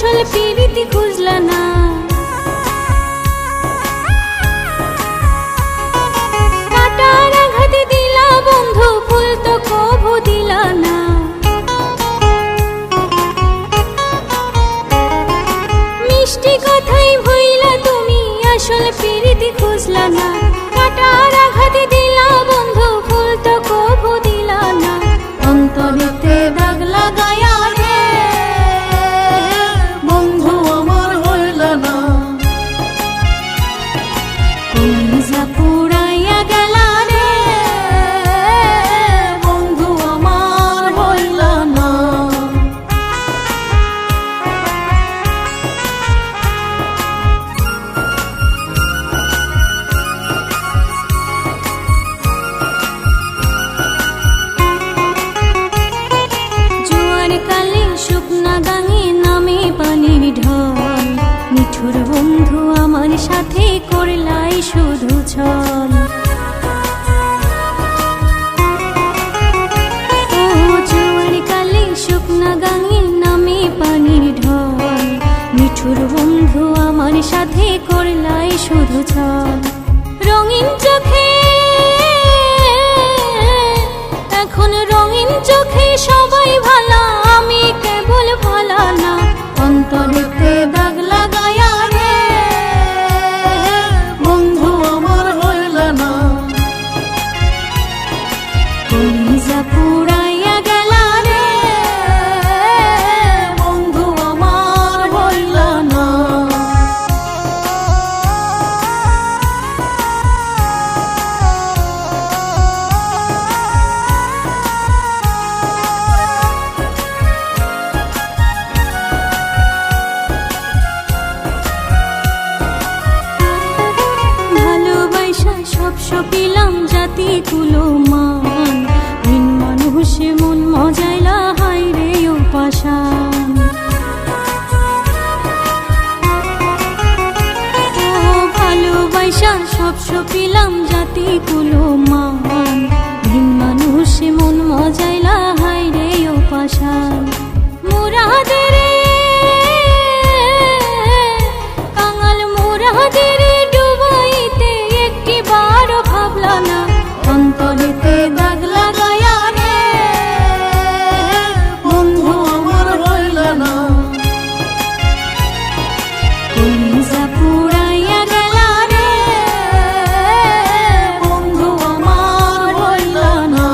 আসল পিরিতি খুঁজলা না। কাটার আঘাতে দিলা বন্ধু ফুল তো কভু দিলা না। মিষ্টি কথাই ভইলা তুমি আসল পিরিতি খুঁজলা না। কাটার আঘাতে দিলা বন্ধু ফুল তো কভু দিলা না। অন্তরেতে দাগ লাগায়া রে বন্ধু আমার হইলা না। কলিজা পুরাইয়া গেলা রে বন্ধু আমার হইলা না। জোয়ার কালে শুকনা গাঙে নামে পানির ঢল। নিঠুর বন্ধু আমার সাথে করলাই শুধু ছল। ও জোয়ার কালে শুকনা গাঙে নামে পানির ঢল। নিঠুর বন্ধু আমার সাথে করলাই শুধু ছল। রঙিন চোখে এখন রঙিন চোখে সবাই ভালা, আমি কেবল ভালা না। অন্তরেতে দাগ লাগায়া রে বন্ধু আমার হইলা না। কলিজা পুরাইয়া গেলা রে বন্ধু আমার হইলা না। ভালোবাসা সব সপিলাম জাতি কুলো মান। ভিন মানুষে মন মজাইলা হাই রে ও পাশান। ও ভালোবাসা সব সপিলাম জাতি কুলো মান। ভিন মানুষে মন মজাইলা হাই রে ও পাশান। মুরাদের কাঙাল মুরাদের ডুবাইতে একটি বার ভাবলা না। অন্তরেতে দাগ লাগায়া রে বন্ধু আমার হইলা না। কলিজা পুরাইয়া গেলা রে বন্ধু আমার হইলা না।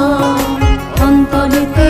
অন্তরেতে